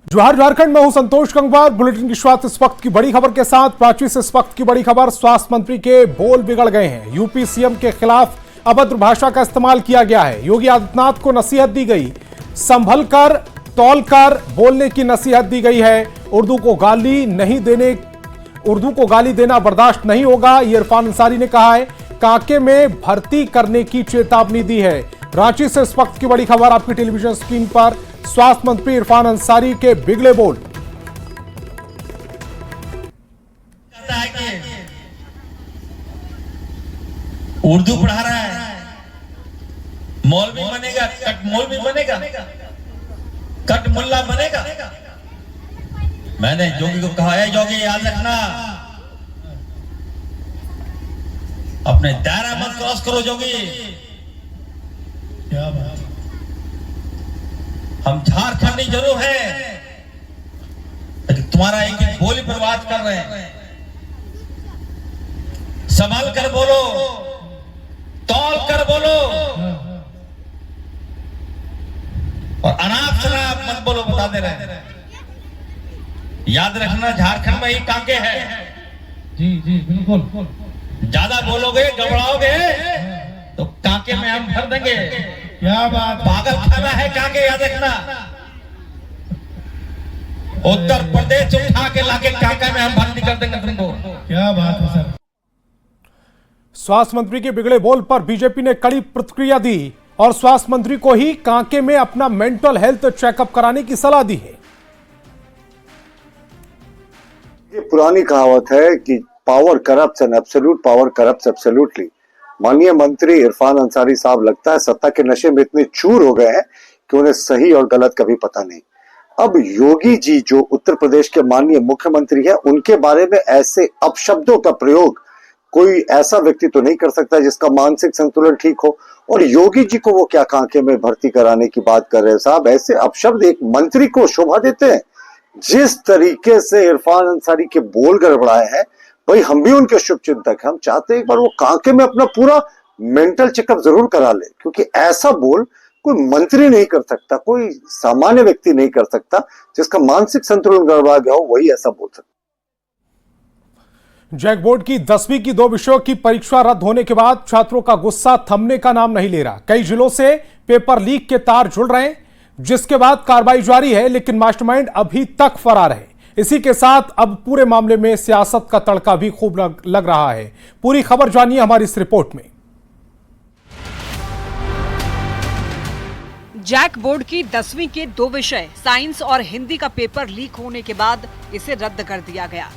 जोहार झारखंड में हूं संतोष गंगवार। बुलेटिन की शुरुआत इस वक्त की बड़ी खबर के साथ। प्राची से इस वक्त की बड़ी खबर। स्वास्थ्य मंत्री के बोल बिगड़ गए हैं। यूपी सीएम के खिलाफ अभद्र भाषा का इस्तेमाल किया गया है। योगी आदित्यनाथ को नसीहत दी गई, संभल कर तौल कर बोलने की नसीहत दी गई है। उर्दू को गाली देना बर्दाश्त नहीं होगा, ये इरफान अंसारी ने कहा है। कांके में भर्ती करने की चेतावनी दी है। रांची से इस वक्त की बड़ी खबर आपकी टेलीविजन स्क्रीन पर। स्वास्थ्य मंत्री इरफान अंसारी के बिगड़े बोल। उर्दू पढ़ा रहा है, मौलवी बनेगा, कट मौलवी बनेगा, कट मुल्ला बनेगा। मैंने योगी को कहा है, योगी याद रखना, अपने दायरा मत क्रॉस करो योगी। क्या बात, हम झारखंडी जरूर है, लेकिन तुम्हारा एक एक बोली पर बात कर रहे हैं। संभल कर बोलो, तौल कर बोलो, और अनाप शनाप मत बोलो, बता दे रहे हैं। याद रखना, झारखंड में ही कांके है। जी जी बिल्कुल। ज्यादा बोलोगे, गड़बड़ाओगे तो कांके में हम भर देंगे। क्या बात, पागल खाना है कांके, याद रखना। उत्तर प्रदेश उठा के लाके कांके में हम भर्ती कर देंगे तुमको। क्या बात है सर। स्वास्थ्य मंत्री के बिगड़े बोल पर बीजेपी ने कड़ी प्रतिक्रिया दी और स्वास्थ्य मंत्री को ही कांके में अपना मेंटल हेल्थ चेकअप कराने की सलाह दी है। ये पुरानी कहावत है कि power corrupts and absolute power corrupts absolutely. माननीय मंत्री इरफान अंसारी साहब लगता है सत्ता के नशे में इतने चूर हो गए हैं कि उन्हें सही और गलत कभी पता नहीं। अब योगी जी जो उत्तर प्रदेश के माननीय मुख्यमंत्री हैं, उनके बारे में ऐसे अपशब्दों का प्रयोग कोई ऐसा व्यक्ति तो नहीं कर सकता जिसका मानसिक संतुलन ठीक हो। और योगी जी को वो क्या कांके में भर्ती कराने की बात कर रहे हैं साहब? ऐसे अपशब्द एक मंत्री को शोभा देते हैं? जिस तरीके से इरफान अंसारी के बोल गड़बड़ाए हैं, भाई हम भी उनके शुभचिंतक हैं। हम चाहते हैं एक बार वो कांके में अपना पूरा मेंटल चेकअप जरूर करा ले, क्योंकि ऐसा बोल कोई मंत्री नहीं कर सकता, कोई सामान्य व्यक्ति नहीं कर सकता। जिसका मानसिक संतुलन गड़बड़ा गया हो वही ऐसा बोल सकता। जैक बोर्ड की 10वीं की 2 विषयों की परीक्षा रद्द होने के बाद छात्रों का गुस्सा थमने का नाम नहीं ले रहा। कई जिलों से पेपर लीक के तार जुड़ रहे हैं, जिसके बाद कार्रवाई जारी है, लेकिन मास्टरमाइंड अभी तक फरार है। इसी के साथ अब पूरे मामले में सियासत का तड़का भी खूब लग रहा है। पूरी खबर जानिए हमारी इस रिपोर्ट में। जैक बोर्ड की 10वीं के 2 विषय साइंस और हिंदी का पेपर लीक होने के बाद इसे रद्द कर दिया गया,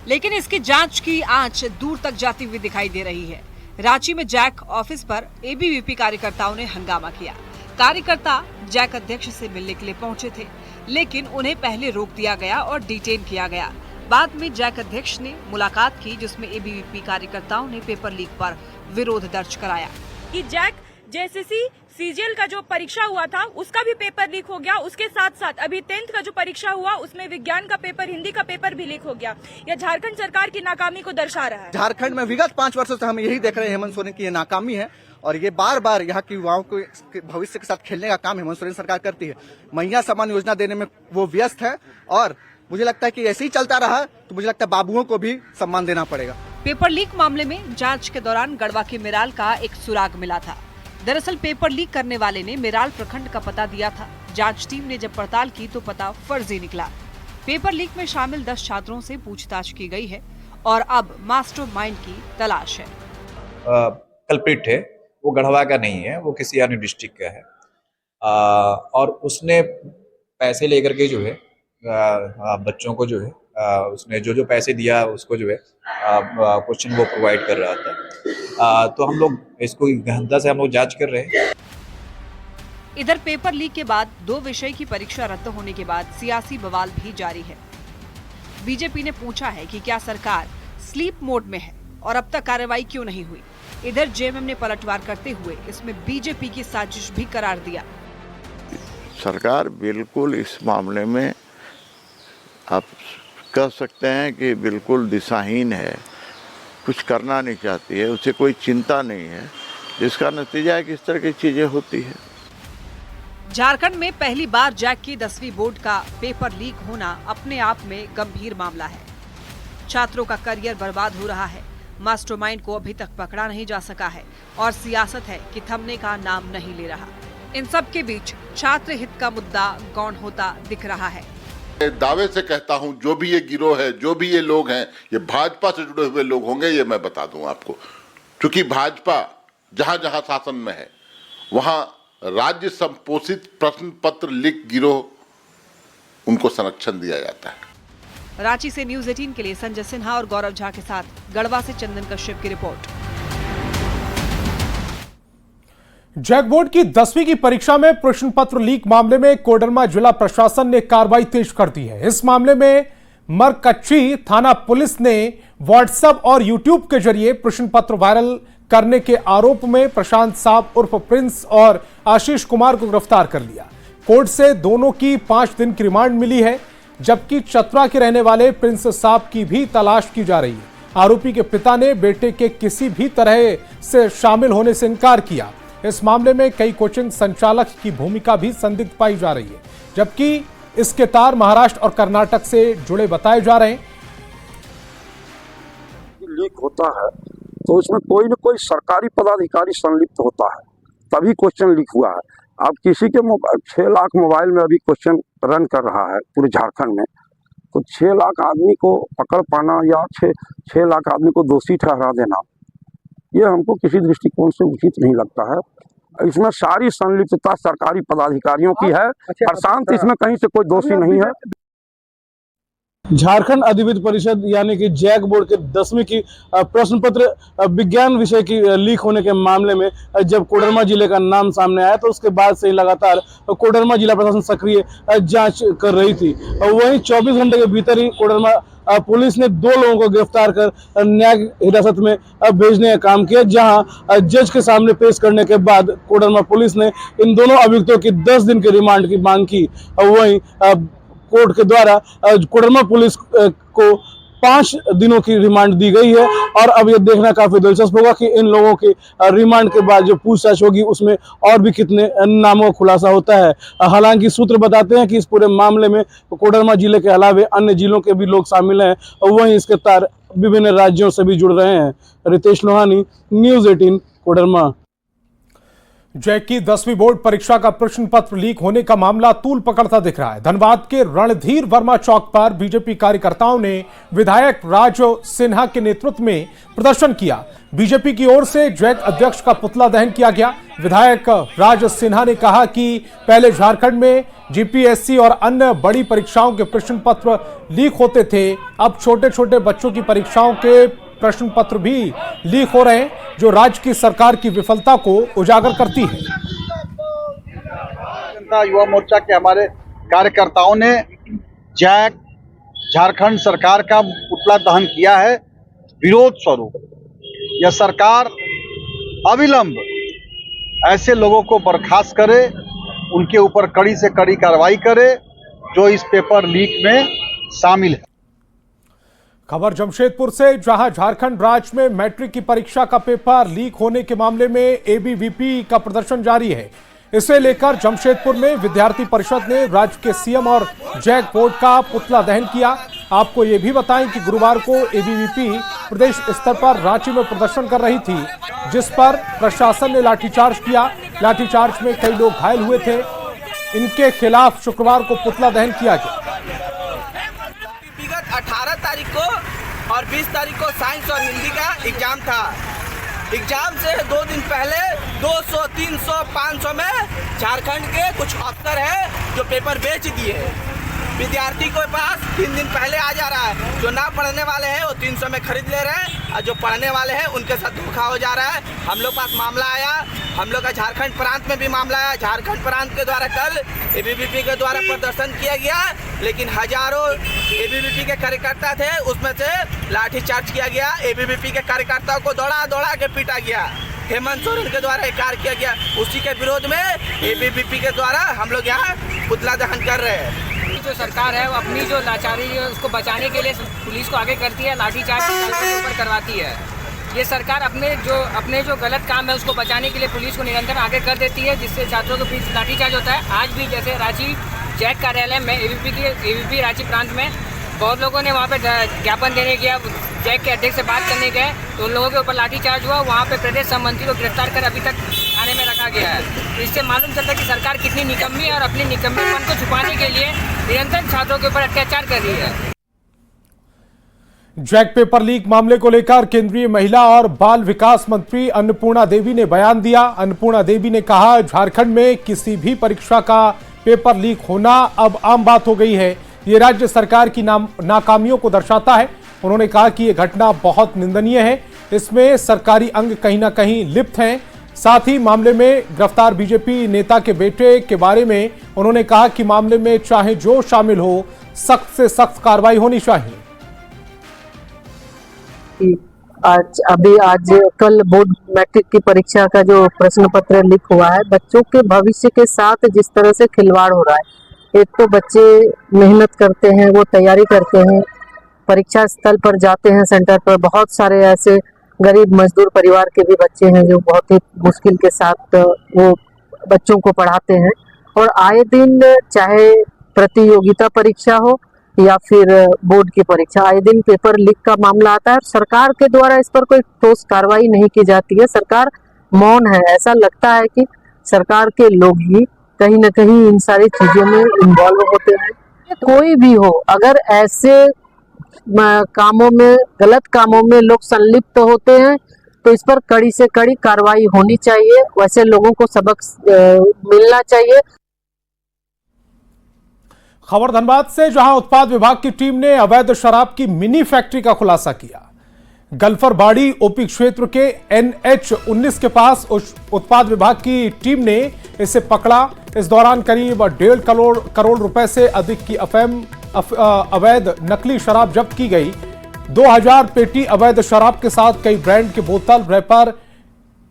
लेकिन इसकी जांच की आंच दूर तक जाती हुई दिखाई दे रही है। रांची में जैक ऑफिस पर एबीवीपी कार्यकर्ताओं ने हंगामा किया। कार्यकर्ता जैक अध्यक्ष से मिलने के लिए पहुंचे थे, लेकिन उन्हें पहले रोक दिया गया और डिटेन किया गया। बाद में जैक अध्यक्ष ने मुलाकात की, जिसमें एबीवीपी कार्यकर्ताओं ने पेपर लीक पर विरोध दर्ज कराया कि जैक जेएसएससी सीजीएल का जो परीक्षा हुआ था उसका भी पेपर लीक हो गया। उसके साथ साथ अभी 10th का जो परीक्षा हुआ उसमें विज्ञान का पेपर, हिंदी का पेपर भी लीक हो गया। यह झारखंड सरकार की नाकामी को दर्शा रहा है। झारखंड में विगत 5 वर्षों से हम यही देख रहे हैं हेमंत सोरेन की ये नाकामी है, और ये बार बार यहाँ के युवाओं को भविष्य के साथ खेलने का काम हेमंत सोरेन सरकार करती है। महिला सम्मान योजना देने में वो व्यस्त है, और मुझे लगता है कि ऐसे ही चलता रहा तो मुझे लगता है बाबुओं को भी सम्मान देना पड़ेगा। पेपर लीक मामले में जांच के दौरान गढ़वा के मिराल का एक सुराग मिला था। दरअसल पेपर लीक करने वाले ने मिराल प्रखंड का पता दिया था। जांच टीम ने जब पड़ताल की तो पता फर्जी निकला। पेपर लीक में शामिल 10 छात्रों से पूछताछ की गई है और अब मास्टरमाइंड की तलाश है। कल्प्रिट है, वो गढ़वा का नहीं है, वो किसी अन्य डिस्ट्रिक्ट का है, और उसने पैसे लेकर के जो है बच्चों को जो है उसने जो पैसे दिया उसको जो है क्वेश्चन वो प्रोवाइड कर रहा था। तो हम लोग इसको गहनता से हम लोग जांच कर रहे हैं। इधर पेपर लीक के बाद 2 विषय की परीक्षा रद्द होने के बाद सियासी बवाल भी जारी है। बीजेपी ने पूछा है कि क्या सरकार स्लीप मोड में है और अब तक कार्रवाई क्यों नहीं हुई। इधर जेएमएम ने पलटवार करते हुए इसमें बीजेपी की साजिश भी करार दिया। सरकार बिल्कुल इस मामले में आप कह सकते हैं कि बिल्कुल दिशाहीन है, कुछ करना नहीं चाहती है, उसे कोई चिंता नहीं है, जिसका नतीजा है कि इस तरह की चीजें होती है। झारखंड में पहली बार जैक की 10वीं बोर्ड का पेपर लीक होना अपने आप में गंभीर मामला है। छात्रों का करियर बर्बाद हो रहा है, मास्टरमाइंड को अभी तक पकड़ा नहीं जा सका है और सियासत है कि थमने का नाम नहीं ले रहा। इन सब के बीच छात्र हित का मुद्दा गौण होता दिख रहा है। दावे से कहता हूं, जो भी ये गिरोह है, जो भी ये लोग हैं, ये भाजपा से जुड़े हुए लोग होंगे, ये मैं बता दूं आपको। क्योंकि भाजपा जहां जहां शासन में है वहां राज्य संपोषित प्रश्न पत्र लीक गिरोह उनको संरक्षण दिया जाता है। रांची से न्यूज़ 18 के लिए संजय सिन्हा और गौरव झा के साथ गढ़वा से चंदन कश्यप की रिपोर्ट। जैक बोर्ड की 10वीं की परीक्षा में प्रश्न पत्र लीक मामले में कोडरमा जिला प्रशासन ने कार्रवाई तेज कर दी है। इस मामले में मरकच्ची थाना पुलिस ने व्हाट्सएप और यूट्यूब के जरिए प्रश्न पत्र वायरल करने के आरोप में प्रशांत साहब उर्फ प्रिंस और आशीष कुमार को गिरफ्तार कर लिया। कोर्ट से दोनों की 5 दिन की रिमांड मिली है, जबकि चतरा के रहने वाले प्रिंस साहब की भी तलाश की जा रही है। आरोपी के पिता ने बेटे के किसी भी तरह से शामिल होने से इनकार किया। इस मामले में कई कोचिंग संचालक की भूमिका भी संदिग्ध पाई जा रही है, जबकि इसके तार महाराष्ट्र और कर्नाटक से जुड़े बताए जा रहे हैं। लीक होता है तो उसमें कोई न कोई सरकारी पदाधिकारी संलिप्त होता है, तभी क्वेश्चन लीक हुआ है। अब किसी के 6 लाख मोबाइल में अभी क्वेश्चन रन कर रहा है पूरे झारखंड में, तो 6 लाख आदमी को पकड़ पाना या 6 लाख आदमी को दोषी ठहरा देना, ये हमको किसी दृष्टिकोण से उचित नहीं लगता है। इसमें सारी संलिप्तता सरकारी पदाधिकारियों की है। प्रशांत इसमें कहीं से कोई दोषी नहीं है। झारखंड अधिविद्य परिषद यानी कि जैक बोर्ड के 10वीं की प्रश्न पत्र विज्ञान विषय की लीक होने के मामले में जब कोडरमा जिले का नाम सामने आया तो उसके बाद से लगातार कोडरमा जिला प्रशासन सक्रिय जांच कर रही थी। वहीं 24 घंटे के भीतर ही कोडरमा पुलिस ने 2 लोगों को गिरफ्तार कर न्यायिक हिरासत में भेजने का काम किया, जहां जज के सामने पेश करने के बाद कोडरमा पुलिस ने इन दोनों अभियुक्तों की 10 दिन की रिमांड की मांग की। वहीं कोर्ट के द्वारा कोडरमा पुलिस को 5 दिनों की रिमांड दी गई है और अब ये देखना काफी दिलचस्प होगा कि इन लोगों की रिमांड के बाद जो पूछताछ होगी उसमें और भी कितने नामों का खुलासा होता है। हालांकि सूत्र बताते हैं कि इस पूरे मामले में कोडरमा जिले के अलावे अन्य जिलों के भी लोग शामिल हैं और वहीं इसके तार विभिन्न राज्यों से भी जुड़ रहे हैं। रितेश लोहानी, न्यूज़ 18, कोडरमा। जैक की 10वीं बोर्ड परीक्षा का प्रश्न पत्र लीक होने का मामला तूल पकड़ता दिख रहा है। धनबाद के रणधीर वर्मा चौक पर बीजेपी कार्यकर्ताओं ने विधायक राज सिन्हा के नेतृत्व में प्रदर्शन किया। बीजेपी की ओर से जैक अध्यक्ष का पुतला दहन किया गया। विधायक राज सिन्हा ने कहा कि पहले झारखंड में जीपीएससी और अन्य बड़ी परीक्षाओं के प्रश्न पत्र लीक होते थे, अब छोटे छोटे बच्चों की परीक्षाओं के प्रश्न पत्र भी लीक हो रहे हैं, जो राज्य की सरकार की विफलता को उजागर करती है। जनता युवा मोर्चा के हमारे कार्यकर्ताओं ने जैक झारखंड सरकार का पुतला दहन किया है विरोध स्वरूप। यह सरकार अविलंब ऐसे लोगों को बर्खास्त करे, उनके ऊपर कड़ी से कड़ी कार्रवाई करे जो इस पेपर लीक में शामिल है। खबर जमशेदपुर से, जहां झारखंड राज्य में मैट्रिक की परीक्षा का पेपर लीक होने के मामले में एबीवीपी का प्रदर्शन जारी है। इसे लेकर जमशेदपुर में विद्यार्थी परिषद ने राज्य के सीएम और जैक बोर्ड का पुतला दहन किया। आपको यह भी बताएं कि गुरुवार को एबीवीपी प्रदेश स्तर पर रांची में प्रदर्शन कर रही थी, जिस पर प्रशासन ने लाठीचार्ज किया। लाठीचार्ज में कई लोग घायल हुए थे। इनके खिलाफ शुक्रवार को पुतला दहन किया गया। 18 तारीख को और 20 तारीख को साइंस और हिंदी का एग्जाम था। एग्जाम से 2 दिन पहले 200, 300, 500 में झारखंड के कुछ अफसर हैं जो पेपर बेच दिए। विद्यार्थी के पास 3 दिन पहले आ जा रहा है। जो ना पढ़ने वाले हैं वो 300 में खरीद ले रहे हैं और जो पढ़ने वाले हैं उनके साथ धोखा हो जा रहा है। हम लोग पास मामला आया, हम लोग का झारखंड प्रांत में भी मामला आया। झारखंड प्रांत के द्वारा कल एबीवीपी के द्वारा प्रदर्शन किया गया, लेकिन हजारों एबीवीपी के कार्यकर्ता थे, उसमें से लाठीचार्ज किया गया। एबीवीपी के कार्यकर्ताओं को दौड़ा दौड़ा के पीटा गया। हेमंत सोरेन के द्वारा कार्य किया गया। उसी के विरोध में एबीवीपी के द्वारा हम लोग यहाँ पुतला दहन कर रहे हैं। जो सरकार है वो अपनी जो लाचारी है उसको बचाने के लिए पुलिस को आगे करती है, लाठीचार्ज ऊपर करवाती है। ये सरकार अपने जो गलत काम है उसको बचाने के लिए पुलिस को निरंतर आगे कर देती है, जिससे छात्रों के बीच लाठीचार्ज होता है। आज भी जैसे रांची जैक कार्यालय में एबीपी रांची प्रांत में बहुत लोगों ने वहाँ पे ज्ञापन देने गया, जैक के अध्यक्ष से बात करने गए तो उन लोगों के ऊपर लाठीचार्ज हुआ। वहाँ पे प्रदेश संबंधी को गिरफ्तार कर अभी तक थाने में रखा गया है। तो इससे मालूम चलता है कि सरकार कितनी निकम्मी है और अपने निकम्मेपन को छुपाने के लिए निरंतर छात्रों के ऊपर अत्याचार कर रही है। जैक पेपर लीक मामले को लेकर केंद्रीय महिला और बाल विकास मंत्री अन्नपूर्णा देवी ने बयान दिया। अन्नपूर्णा देवी ने कहा, झारखंड में किसी भी परीक्षा का पेपर लीक होना अब आम बात हो गई है। ये राज्य सरकार की नाकामियों को दर्शाता है। उन्होंने कहा कि यह घटना बहुत निंदनीय है, इसमें सरकारी अंग कहीं ना कहीं लिप्त हैं। साथ ही मामले में गिरफ्तार बीजेपी नेता के बेटे के बारे में उन्होंने कहा कि मामले में चाहे जो शामिल हो, सख्त से सख्त कार्रवाई होनी चाहिए। आज कल बोर्ड मैट्रिक की परीक्षा का जो प्रश्न पत्र लीक हुआ है, बच्चों के भविष्य के साथ जिस तरह से खिलवाड़ हो रहा है। एक तो बच्चे मेहनत करते हैं, वो तैयारी करते हैं, परीक्षा स्थल पर जाते हैं, सेंटर पर बहुत सारे ऐसे गरीब मजदूर परिवार के भी बच्चे हैं जो बहुत ही मुश्किल के साथ वो बच्चों को पढ़ाते हैं। और आए दिन चाहे प्रतियोगिता परीक्षा हो या फिर बोर्ड की परीक्षा, आए दिन पेपर लीक का मामला आता है। सरकार के द्वारा इस पर कोई ठोस कार्रवाई नहीं की जाती है, सरकार मौन है। ऐसा लगता है कि सरकार के लोग ही कहीं न कहीं इन सारी चीजों में इन्वॉल्व होते हैं। कोई भी हो, अगर ऐसे कामों में, गलत कामों में लोग संलिप्त होते हैं तो इस पर कड़ी से कड़ी कार्रवाई होनी चाहिए। वैसे लोगों को सबक मिलना चाहिए। खबर धनबाद से, जहां उत्पाद विभाग की टीम ने अवैध शराब की मिनी फैक्ट्री का खुलासा किया। गल्फरबाड़ी ओपी क्षेत्र के NH-19 के पास उत्पाद विभाग की टीम ने इसे पकड़ा। इस दौरान करीब 1.5 करोड़ रुपए से अधिक की अवैध नकली शराब जब्त की गई। 2000 पेटी अवैध शराब के साथ कई ब्रांड के बोतल, रैपर,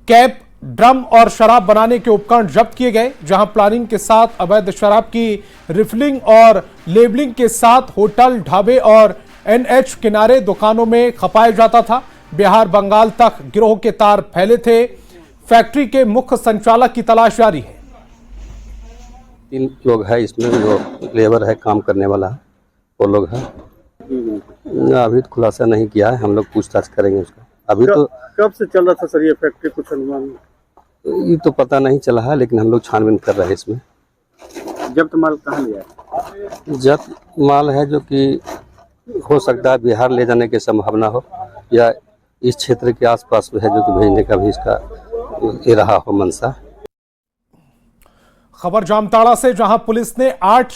कैप, ड्रम और शराब बनाने के उपकरण जब्त किए गए। जहां प्लानिंग के साथ अवैध शराब की रिफिलिंग और लेबलिंग के साथ होटल, ढाबे और NH किनारे दुकानों में खपाया जाता था। बिहार बंगाल तक गिरोह के तार फैले थे। फैक्ट्री के मुख्य संचालक की तलाश जारी है। 3 लोग हैं इसमें, जो लेबर है, काम करने वाला है, वो लोग हैं। अभी तो खुलासा नहीं किया है, हम लोग पूछताछ करेंगे उसका। अभी तो कब से चल रहा था सर ये फैक्ट्री, कुछ अनुमान? ये तो पता नहीं चला है, लेकिन हम लोग छानबीन कर रहे हैं इसमें। जब्त माल कहाँ लिया? जब्त माल है जो कि हो सकता है बिहार ले जाने की संभावना हो, या इस क्षेत्र के आसपास है जो कि भेजने का भी इसका ये रहा हो मंशा। खबर जामताड़ा से, जहां पुलिस ने 8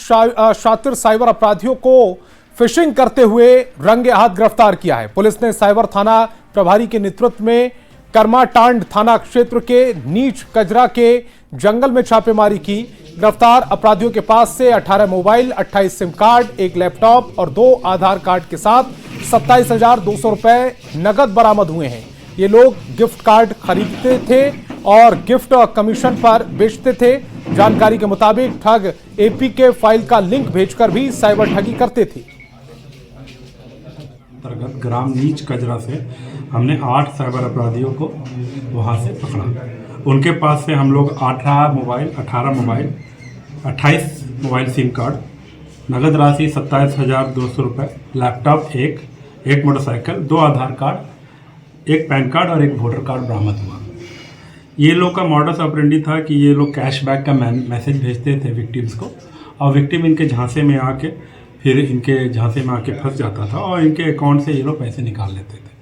शातिर साइबर अपराधियों को फिशिंग करते हुए रंगे हाथ गिरफ्तार किया है। पुलिस ने साइबर थाना प्रभारी के नेतृत्व में कर्माटांड थाना क्षेत्र के नीच कजरा के जंगल में छापेमारी की। गिरफ्तार अपराधियों के पास से 18 मोबाइल, 28 सिम कार्ड, 1 लैपटॉप और 2 आधार कार्ड के साथ 27,200 रुपए नगद बरामद हुए हैं। ये लोग गिफ्ट कार्ड खरीदते थे और गिफ्ट कमीशन पर बेचते थे। जानकारी के मुताबिक ठग APK फाइल का लिंक भेजकर भी साइबर ठगी करते थे। अंतर्गत ग्राम नीच कजरा से हमने 8 साइबर अपराधियों को वहां से पकड़ा। उनके पास से हम लोग 18 मोबाइल, 28 मोबाइल सिम कार्ड, नगद राशि 27,200 रुपये, लैपटॉप एक मोटरसाइकिल, 2 आधार कार्ड, 1 पैन कार्ड और 1 वोटर कार्ड बरामद हुआ। ये लोग का मॉडस ऑपरेंडी था कि ये लोग कैशबैक का मैसेज भेजते थे विक्टिम्स को, और विक्टिम इनके झांसे में आके, फिर इनके झांसे में आके फंस जाता था और इनके अकाउंट से ये लोग पैसे निकाल लेते थे।